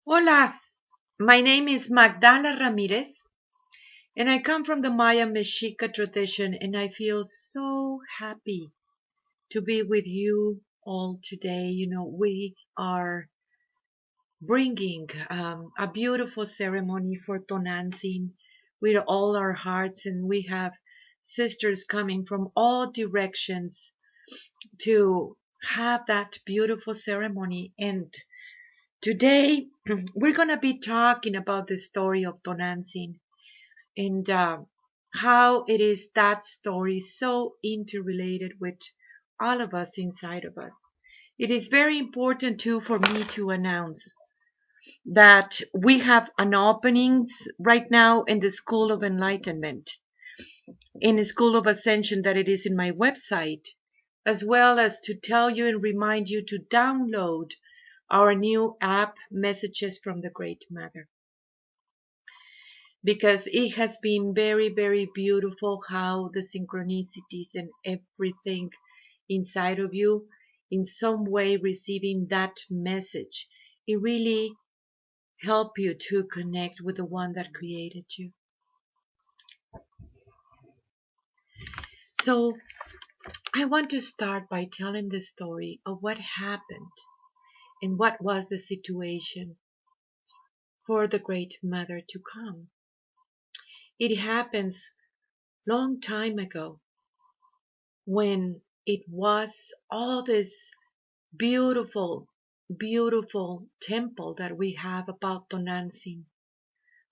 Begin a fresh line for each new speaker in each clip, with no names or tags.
Hola, my name is Magdala Ramirez, and I come from the Maya Mexica tradition, and I feel so happy to be with you all today. We are bringing a beautiful ceremony for Tonanzin with all our hearts, and we have sisters coming from all directions to have that beautiful ceremony. And today, we're going to be talking about the story of Tonantzin and how it is that story so interrelated with all of us inside of us. It is very important too for me to announce that we have an openings right now in the School of Enlightenment, in the School of Ascension that it is in my website, as well as to tell you and remind you to download our new app, Messages from the Great Mother, because it has been very, very beautiful how the synchronicities and everything inside of you, in some way receiving that message, it really help you to connect with the one that created you. So I want to start by telling the story of what happened and what was the situation for the Great Mother to come. It happens long time ago when it was all this beautiful, beautiful temple that we have about Tonantzin,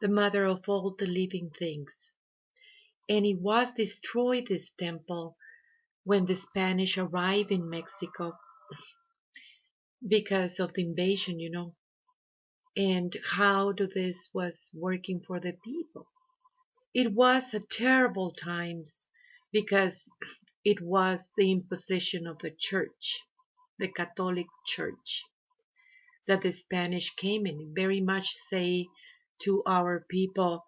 the mother of all the living things. And it was destroyed, this temple, when the Spanish arrived in Mexico because of the invasion, and how this was working for the people. It was a terrible times because it was the imposition of the church, the Catholic Church, that the Spanish came in, very much say to our people,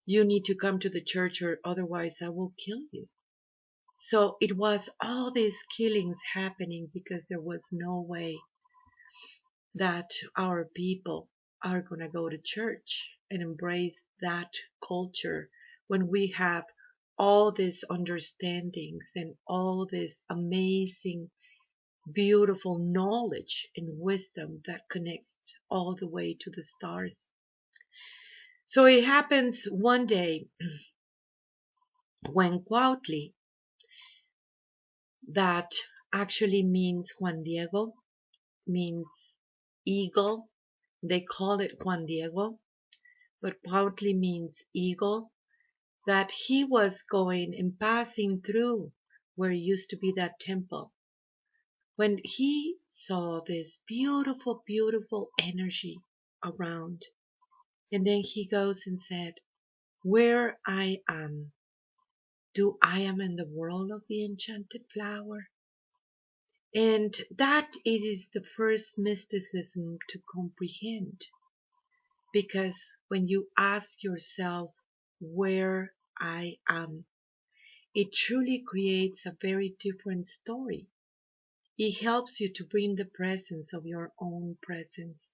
you need to come to the church or otherwise I will kill you. So it was all these killings happening because there was no way that our people are going to go to church and embrace that culture when we have all these understandings and all this amazing beautiful knowledge and wisdom that connects all the way to the stars. So it happens one day when Cuautli, that actually means Juan Diego, means eagle. They call it Juan Diego, but Cuautli means eagle, that he was going and passing through where used to be that temple, when he saw this beautiful, beautiful energy around. And then he goes and said, where I am, do I am in the world of the enchanted flower? And that it is the first mysticism to comprehend. Because when you ask yourself where I am, it truly creates a very different story. It helps you to bring the presence of your own presence.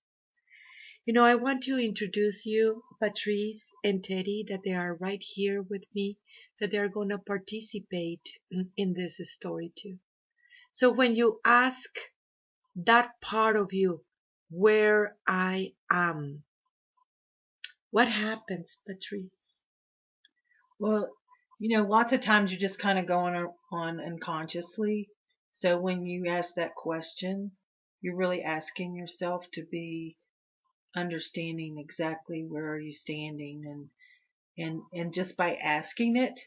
I want to introduce you, Patrice and Teddie, that they are right here with me, that they are going to participate in this story too. So when you ask that part of you, where I am, what happens, Patrice?
Well, lots of times you're just kind of going on unconsciously. So when you ask that question, you're really asking yourself to be understanding exactly where are you standing, and just by asking it,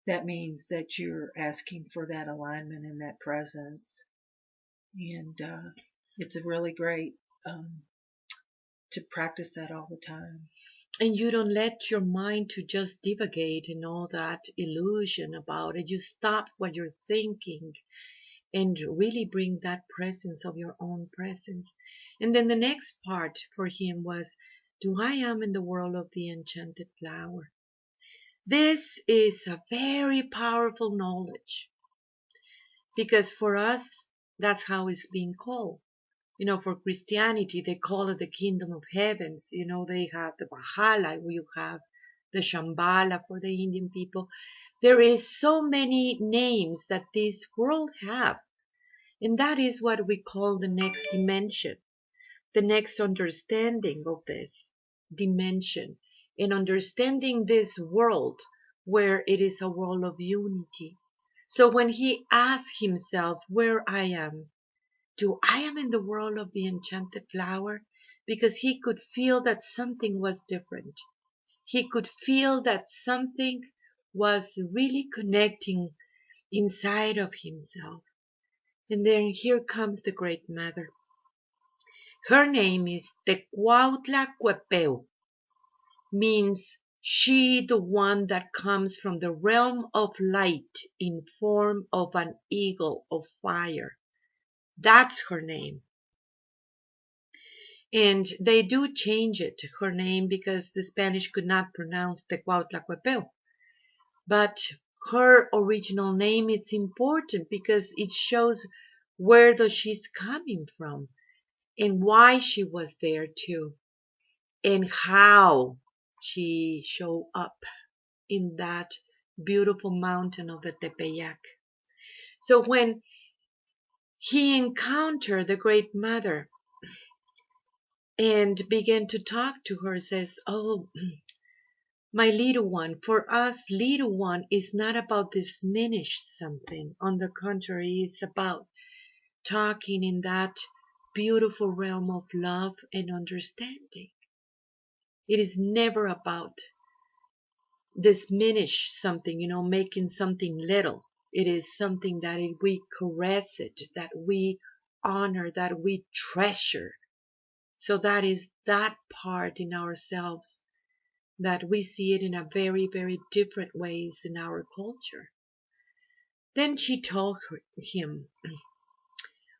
that means that you're asking for that alignment and that presence. And it's a really great to practice that all the time.
And you don't let your mind to just divagate and all that illusion about it. You stop what you're thinking and really bring that presence of your own presence. And then the next part for him was, do I am in the world of the enchanted flower. This is a very powerful knowledge because for us, that's how it's being called. For Christianity, they call it the kingdom of heavens. They have the Valhalla, you have the Shambhala for the Indian people. There is so many names that this world have. And that is what we call the next dimension, the next understanding of this dimension, and understanding this world where it is a world of unity. So when he asks himself where I am, I am in the world of the enchanted flower? Because he could feel that something was different. He could feel that something was really connecting inside of himself. And then here comes the Great Mother. Her name is Tecuautlacuepeu, means she the one that comes from the realm of light in form of an eagle of fire. That's her name. And they do change it, her name, because the Spanish could not pronounce Tecuautlacuepeu. But her original name is important because it shows where she's coming from and why she was there too, and how she showed up in that beautiful mountain of the Tepeyac. So when he encountered the Great Mother and began to talk to her, says, "Oh, my little one, for us, little one is not about diminish something. On the contrary, it's about talking in that beautiful realm of love and understanding. It is never about diminish something, making something little. It is something that we caress it, that we honor, that we treasure. So that is that part in ourselves that we see it in a very, very different ways in our culture." Then she told him,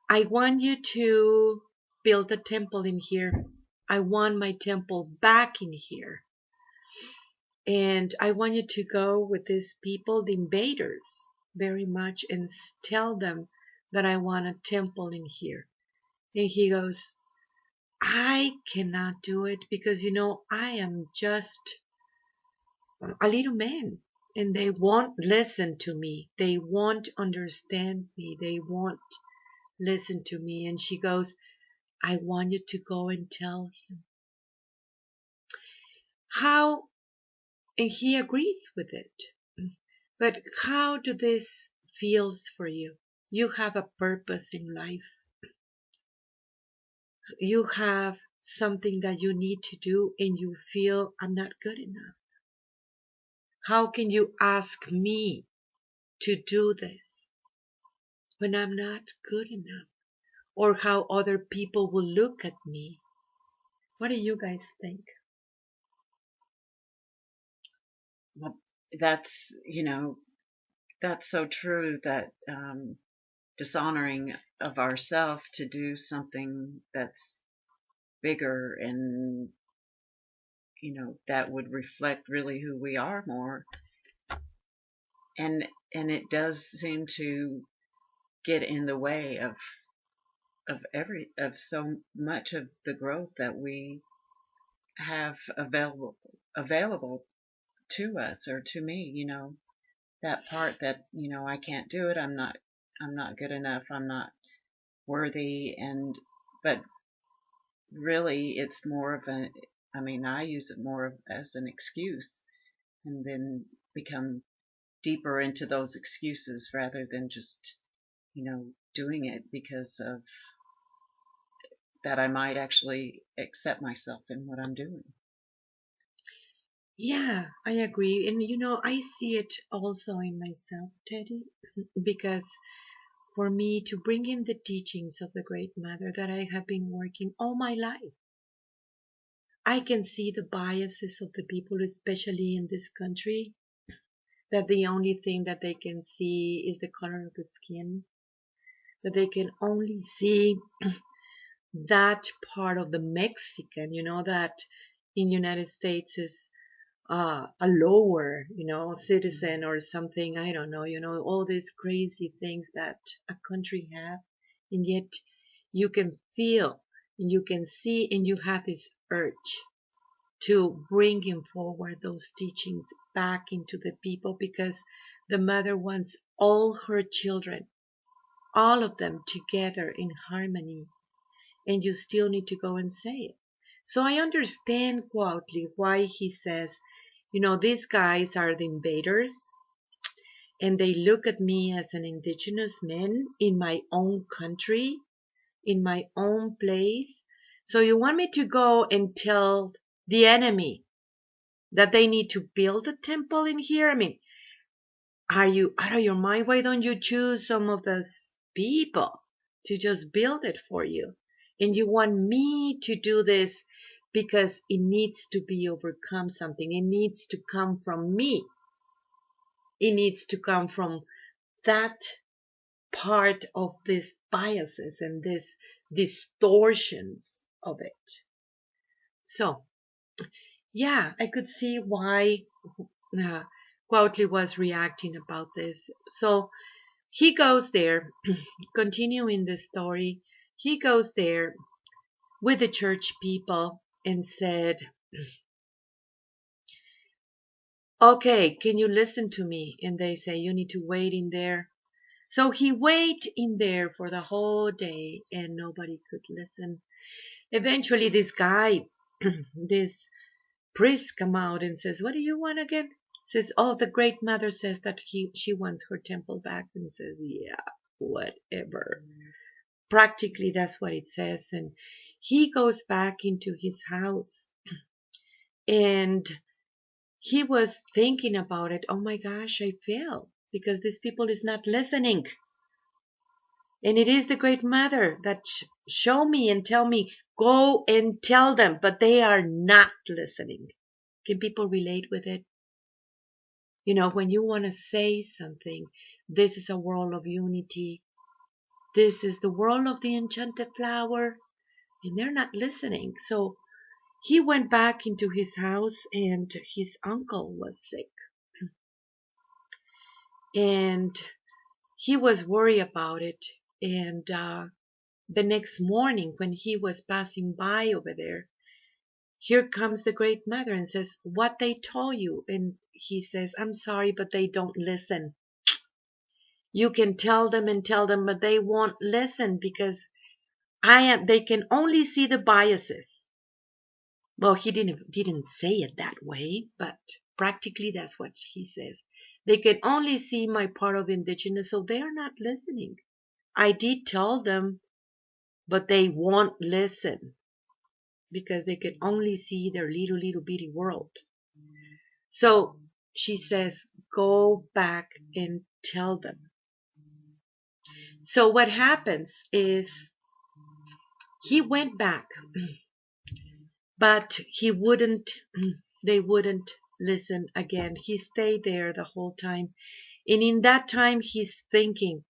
"I want you to build a temple in here. I want my temple back in here. And I want you to go with these people, the invaders, very much, and tell them that I want a temple in here." And he goes, "I cannot do it because, I am just a little man. And they won't listen to me. They won't understand me. They won't listen to me." And she goes, "I want you to go and tell him." How, and he agrees with it. But how do this feels for you? You have a purpose in life. You have something that you need to do and you feel, "I'm not good enough. How can you ask me to do this when I'm not good enough? Or how other people will look at me?" What do you guys think?
Well, that's, that's so true, that dishonoring of ourself to do something that's bigger, and that would reflect really who we are more. And it does seem to get in the way of so much of the growth that we have available to us, or to me. That part that, I can't do it, I'm not good enough, I'm not worthy. But really it's more of I use it more as an excuse, and then become deeper into those excuses rather than just, doing it because of that I might actually accept myself in what I'm doing.
Yeah, I agree. And I see it also in myself, Teddy, because for me to bring in the teachings of the Great Mother that I have been working all my life, I can see the biases of the people, especially in this country, that the only thing that they can see is the color of the skin, that they can only see that part of the Mexican, that in United States is a lower, citizen or something. I don't know, all these crazy things that a country have. And yet, you can feel, and you can see, and you have this urge to bringing forward those teachings back into the people, because the mother wants all her children, all of them together in harmony, and you still need to go and say it. So I understand Cuautli why he says, these guys are the invaders, and they look at me as an indigenous man in my own country, in my own place. So you want me to go and tell the enemy that they need to build a temple in here? I mean, are you out of your mind? Why don't you choose some of those people to just build it for you? And you want me to do this because it needs to be overcome something. It needs to come from me. It needs to come from that part of these biases and these distortions of it. So, yeah, I could see why Cuautli was reacting about this. So he goes there, continuing the story, he goes there with the church people and said, okay, can you listen to me? And they say, you need to wait in there. So he waited in there for the whole day and nobody could listen. Eventually this guy, this priest come out and says, what do you want again? Says, oh, the great mother says that she wants her temple back. And says, yeah, whatever. Practically that's what it says. And he goes back into his house and he was thinking about it. Oh my gosh, I failed because these people is not listening. And it is the great mother that show me and tell me, go and tell them, but they are not listening. Can people relate with it? When you want to say something, this is a world of unity. This is the world of the enchanted flower. And they're not listening. So he went back into his house and his uncle was sick. And he was worried about it. And the next morning when he was passing by over there, here comes the great mother and says, what they told you? And he says, I'm sorry, but they don't listen. You can tell them and tell them, but they won't listen because they can only see the biases. Well, he didn't say it that way, but practically that's what he says. They can only see my part of indigenous, so they are not listening. I did tell them, but they won't listen because they can only see their little bitty world. So she says, go back and tell them. So what happens is he went back, but they wouldn't listen again. He stayed there the whole time. And in that time, he's thinking,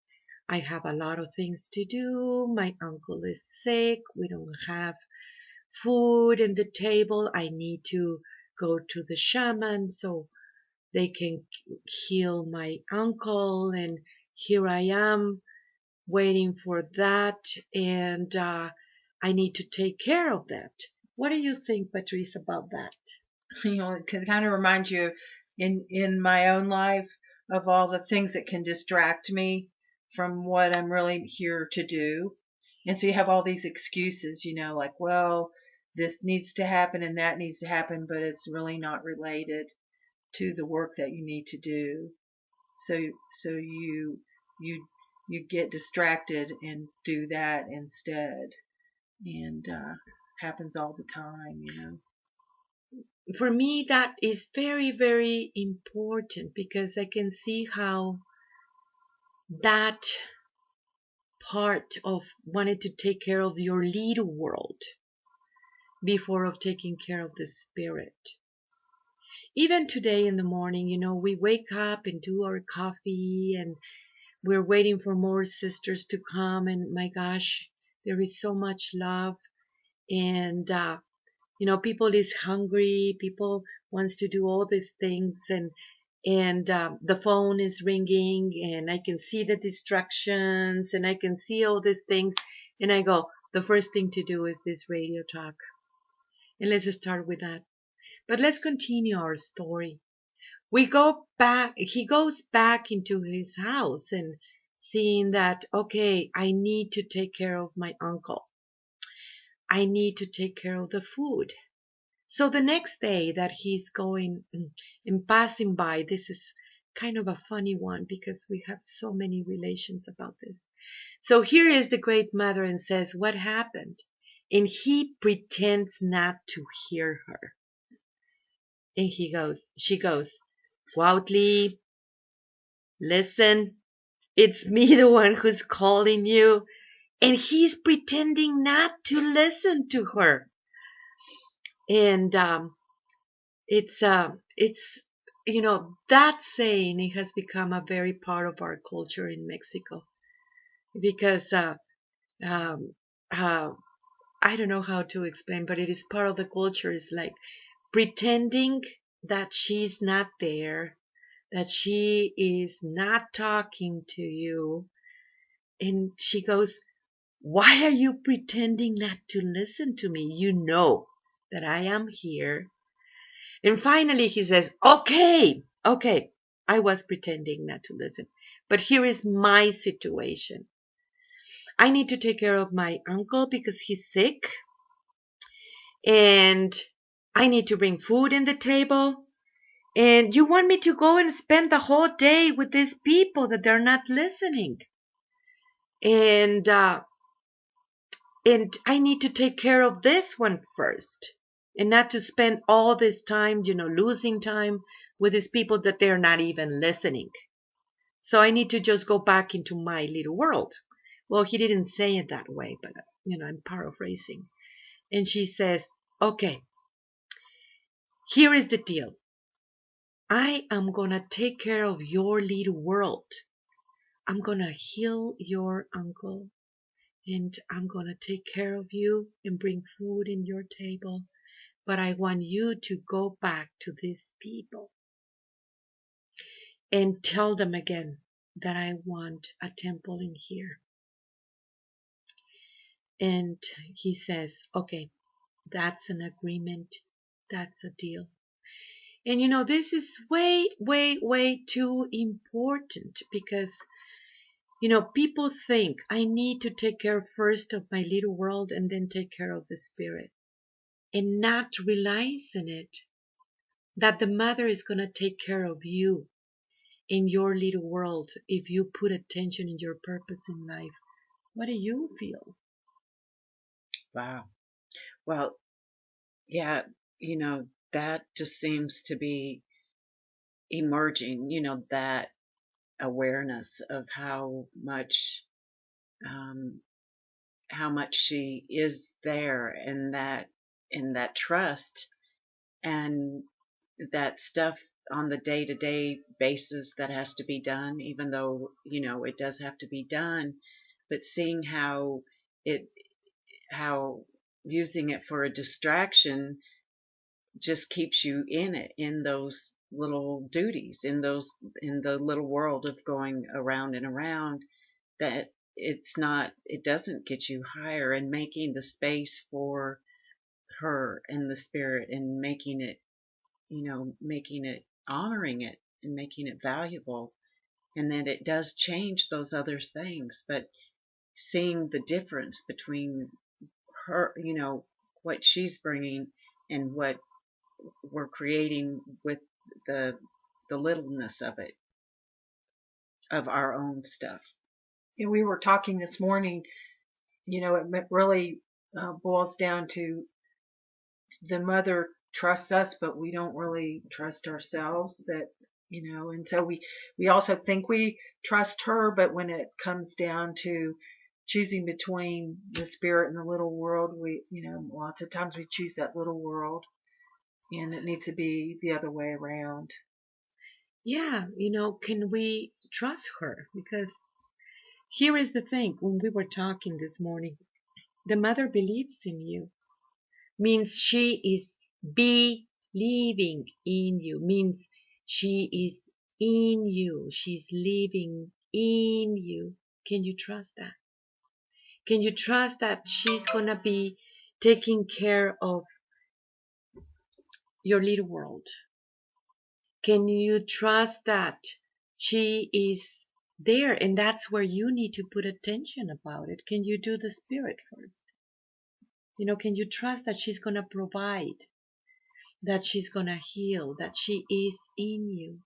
I have a lot of things to do. My uncle is sick. We don't have food in the table. I need to go to the shaman so they can heal my uncle. And here I am waiting for that. And I need to take care of that. What do you think, Patrice, about that?
It can kind of remind you in my own life of all the things that can distract me from what I'm really here to do. And so you have all these excuses, like, well, this needs to happen and that needs to happen, but it's really not related to the work that you need to do. So you get distracted and do that instead. And happens all the time.
For me, that is very, very important because I can see how that part of wanting to take care of your little world before of taking care of the spirit. Even today in the morning, we wake up and do our coffee and we're waiting for more sisters to come. And my gosh, there is so much love. And, people is hungry. People wants to do all these things. And the phone is ringing and I can see the distractions and I can see all these things. And I go, the first thing to do is this radio talk. And let's start with that. But let's continue our story. We go back, he goes back into his house and seeing that, okay, I need to take care of my uncle. I need to take care of the food. So the next day that he's going and passing by, this is kind of a funny one because we have so many relations about this. So here is the great mother and says, what happened? And he pretends not to hear her. And she goes, Woutly, listen, it's me, the one who's calling you. And he's pretending not to listen to her. And it's that saying, it has become a very part of our culture in Mexico because um, I don't know how to explain, but it is part of the culture. It's like pretending that she's not there, that she is not talking to you. And she goes, why are you pretending not to listen to me? You know that I am here. And finally he says, okay, I was pretending not to listen. But here is my situation. I need to take care of my uncle because he's sick. And I need to bring food in the table. And you want me to go and spend the whole day with these people that they're not listening. And I need to take care of this one first. And not to spend all this time, losing time with these people that they're not even listening. So I need to just go back into my little world. Well, he didn't say it that way, but, I'm paraphrasing. And she says, okay, here is the deal. I am going to take care of your little world. I'm going to heal your uncle. And I'm going to take care of you and bring food in your table. But I want you to go back to these people and tell them again that I want a temple in here. And he says, okay, that's an agreement. That's a deal. And this is way, way, way too important because, people think I need to take care first of my little world and then take care of the spirit. And not realizing it, that the mother is going to take care of you in your little world if you put attention in your purpose in life. What do you feel?
Wow. Well, yeah, that just seems to be emerging, that awareness of um, how much she is there, and that trust, and that stuff on the day-to-day basis that has to be done, even though it does have to be done, but seeing it how using it for a distraction just keeps you in those little duties, in the little world of going around and around, that it doesn't get you higher, and making the space for her and the spirit, and making it, honoring it, and making it valuable. And then it does change those other things, but seeing the difference between her, what she's bringing and what we're creating with the littleness of it, of our own stuff. And we were talking this morning, it really boils down to the mother trusts us, but we don't really trust ourselves. And so we also think we trust her, but when it comes down to choosing between the spirit and the little world, lots of times we choose that little world, and it needs to be the other way around.
Yeah, can we trust her? Because here is the thing, when we were talking this morning, the mother believes in you, means she is believing in you, means she is in you, she's living in you. Can you trust that? Can you trust that she's going to be taking care of your little world? Can you trust that she is there? And that's where you need to put attention about it. Can you do the spirit first? Can you trust that she's going to provide, that she's going to heal, that she is in you?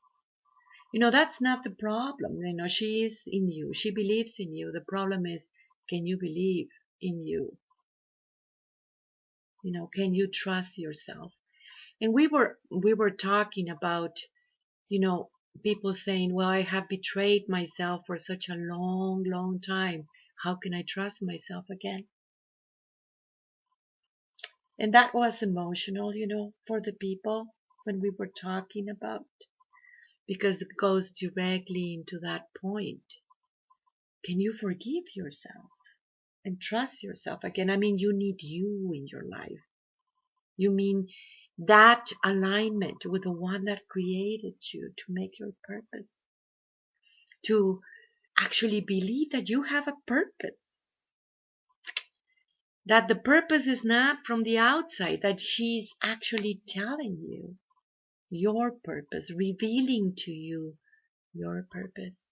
That's not the problem. She is in you. She believes in you. The problem is, can you believe in you? Can you trust yourself? And we were talking about, people saying, well, I have betrayed myself for such a long, long time. How can I trust myself again? And that was emotional, for the people when we were talking about, because it goes directly into that point. Can you forgive yourself and trust yourself again? I mean, you need you in your life. You mean that alignment with the one that created you to make your purpose, to actually believe that you have a purpose, that the purpose is not from the outside, that she's actually telling you your purpose, revealing to you your purpose.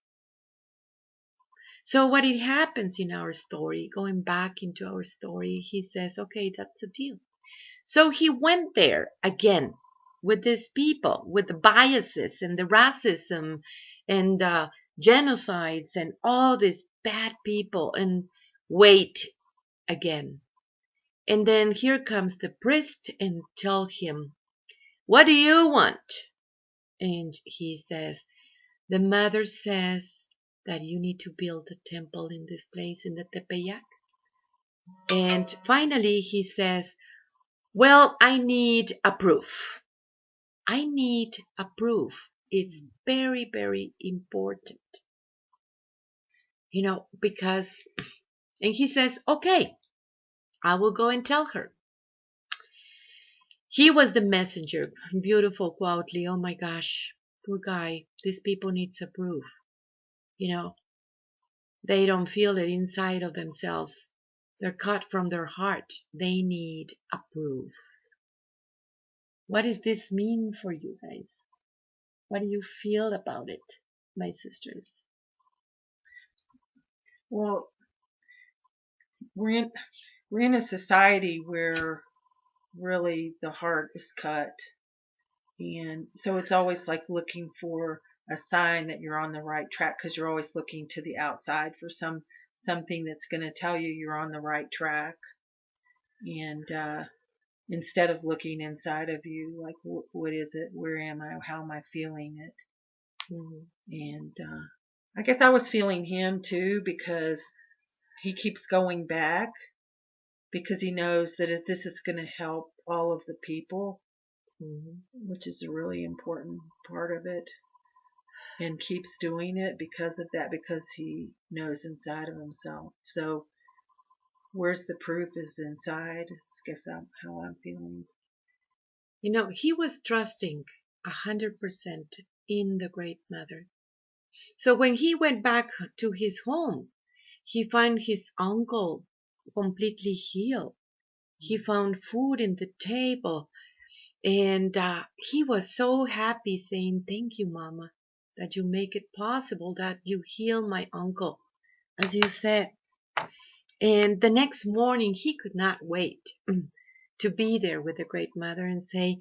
So what it happens in our story, going back into our story, he says, okay, that's the deal. So he went there again with these people, with the biases and the racism and genocides and all these bad people, and wait again. And then here comes the priest and tell him, what do you want? And he says, the mother says that you need to build a temple in this place, in the Tepeyac. And finally he says, well, I need a proof. I need a proof. It's very, very important. Because, and he says, okay, I will go and tell her. He was the messenger. Beautiful, quietly. Oh my gosh, poor guy. These people need a proof. They don't feel it inside of themselves. They're cut from their heart. They need a proof. What does this mean for you guys? What do you feel about it, my sisters?
Well, we're in a society where really the heart is cut, and so it's always like looking for a sign that you're on the right track, because you're always looking to the outside for something that's going to tell you you're on the right track, and instead of looking inside of you, like what is it, where am I, how am I feeling it? And I guess I was feeling him too, because he keeps going back, because he knows that if this is going to help all of the people, which is a really important part of it, and keeps doing it because of that, because he knows inside of himself. So where's the proof is inside, I guess how I'm feeling.
He was trusting 100% in the Great Mother. So when he went back to his home, he found his uncle completely healed. He found food in the table, and he was so happy, saying, thank you, Mama, that you make it possible, that you heal my uncle, as you said. And the next morning, he could not wait to be there with the Great Mother and say,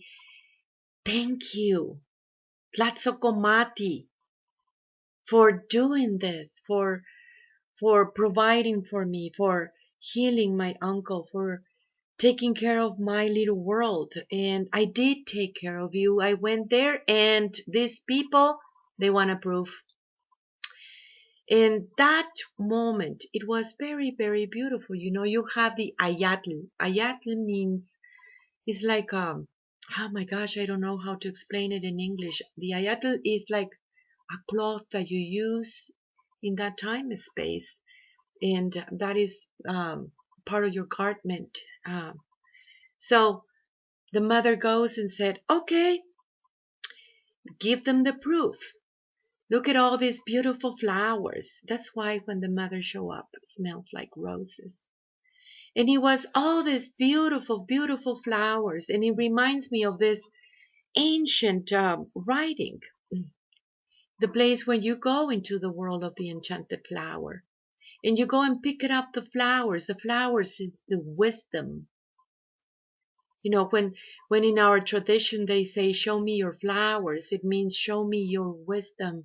thank you, Tlatzokomati, for doing this, for providing for me, for healing my uncle, for taking care of my little world. And I did take care of you. I went there, and these people, they want a proof. In that moment, it was very, very beautiful. You have the ayatl. Ayatl means, it's like, oh my gosh, I don't know how to explain it in English. The ayatl is like a cloth that you use in that time and space, and that is part of your garment. So the mother goes and said, okay, give them the proof. Look at all these beautiful flowers. That's why when the mother show up, it smells like roses. And it was all these beautiful, beautiful flowers. And it reminds me of this ancient writing, the place when you go into the world of the enchanted flower. And you go and pick it up the flowers. The flowers is the wisdom. You know, when in our tradition they say, show me your flowers, it means show me your wisdom,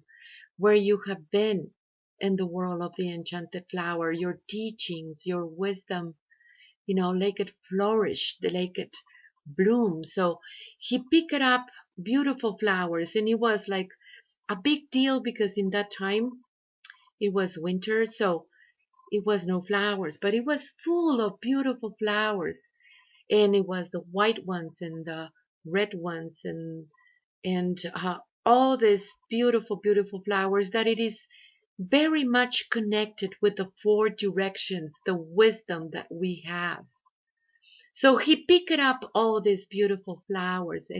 where you have been in the world of the enchanted flower, your teachings, your wisdom, you know, let it flourish, let it bloom. So he picked up beautiful flowers, and it was like a big deal because in that time it was winter, so it was no flowers, but it was full of beautiful flowers. And it was the white ones and the red ones and all these beautiful, beautiful flowers that it is very much connected with the four directions, the wisdom that we have. So he picked up all these beautiful flowers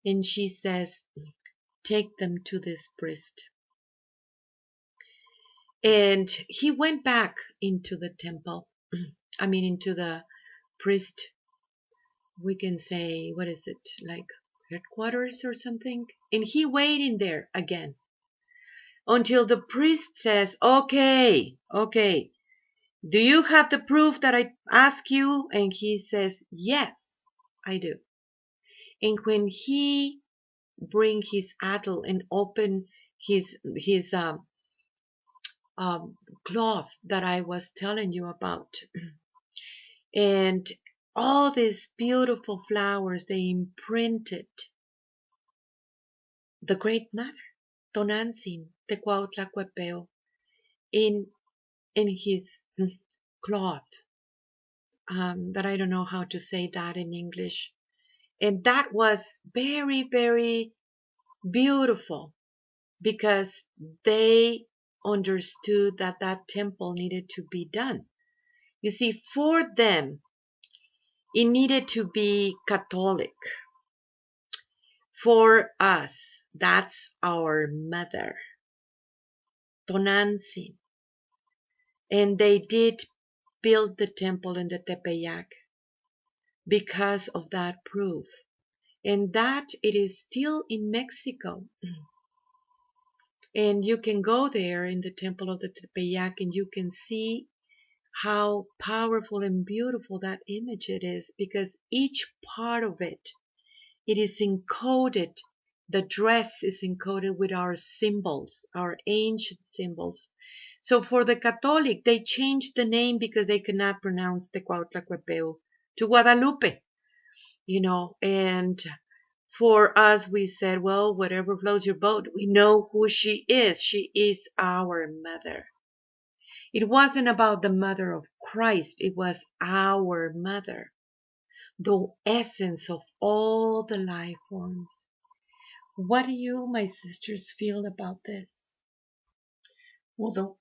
and she says, take them to this priest. And he went back into the temple. I mean, into the priest, we can say, what is it, like headquarters or something? And he waited there again until the priest says, okay, do you have the proof that I ask you? And he says, yes, I do. And when he bring his adel and open his cloth that I was telling you about, and all these beautiful flowers, they imprinted the great mother, Tonanzin Decoded, in his cloth. That I don't know how to say that in English. And that was very, very beautiful because they understood that that temple needed to be done. You see, for them, it needed to be Catholic. For us, that's our mother, Tonanzin. And they did build the temple in the Tepeyac because of that proof. And that it is still in Mexico. And you can go there in the temple of the Tepeyac and you can see how powerful and beautiful that image it is, because each part of it, it is encoded. The dress is encoded with our symbols, our ancient symbols. So for the Catholic, they changed the name because they cannot pronounce the Cuautlacuepeu to Guadalupe, you know. And for us, we said, well, whatever floats your boat, we know who she is. She is our mother. It wasn't about the mother of Christ. It was our mother, the essence of all the life forms. What do you, my sisters, feel about this?
Well,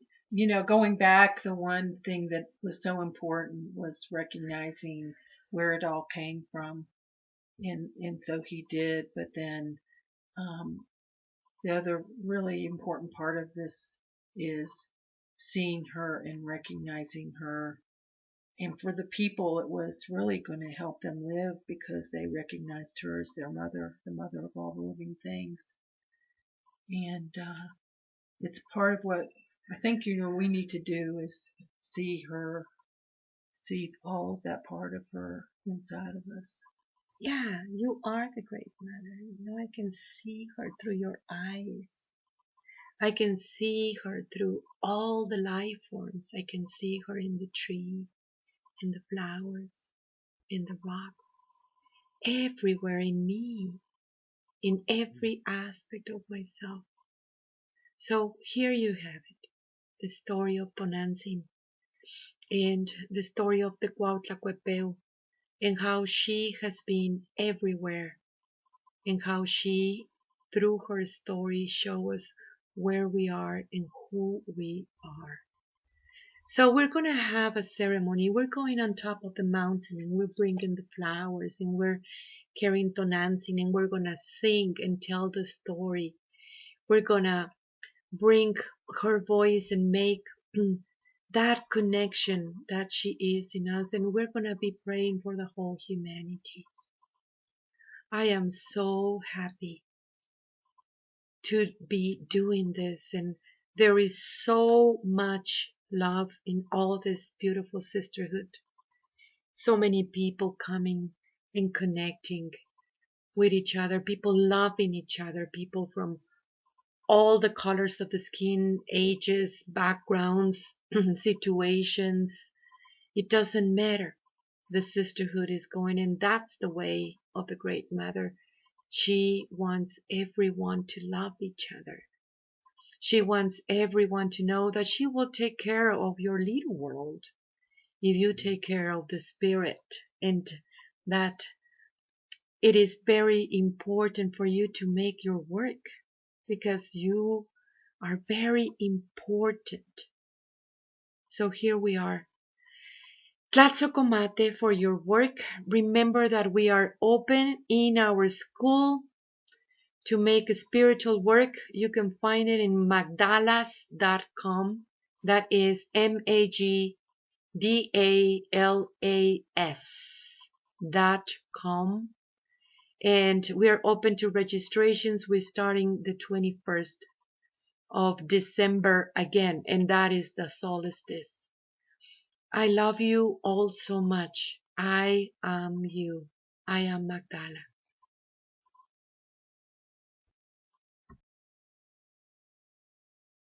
going back, the one thing that was so important was recognizing where it all came from. And so he did, but then the other really important part of this is seeing her and recognizing her. And for the people, it was really going to help them live because they recognized her as their mother, the mother of all the living things. And it's part of what I think, we need to do is see her, see all that part of her inside of us.
Yeah, you are the great mother. You know, I can see her through your eyes. I can see her through all the life forms. I can see her in the tree, in the flowers, in the rocks, everywhere in me, in every aspect of myself. So here you have it, the story of Tonantzin and the story of the Cuautlacuepeu, and how she has been everywhere, and how she, through her story, shows us where we are and who we are. So we're going to have a ceremony. We're going on top of the mountain and we're bringing the flowers and we're carrying Tonantzin and we're going to sing and tell the story. We're going to bring her voice and make that connection that she is in us. And we're going to be praying for the whole humanity. I am so happy to be doing this, and there is so much love in all this beautiful sisterhood. So many people coming and connecting with each other, people loving each other, people from all the colors of the skin, ages, backgrounds, situations. It doesn't matter. The sisterhood is going, and that's the way of the Great Mother. She wants everyone to love each other. She wants everyone to know that she will take care of your little world if you take care of the spirit, and that it is very important for you to make your work because you are very important. So here we are. Tlatzocomate for your work. Remember that we are open in our school to make spiritual work. You can find it in magdalas.com. That is MAGDALAS.com. And we are open to registrations. We're starting the 21st of December again, and that is the solstice. I love you all so much. I am you. I am Magdala.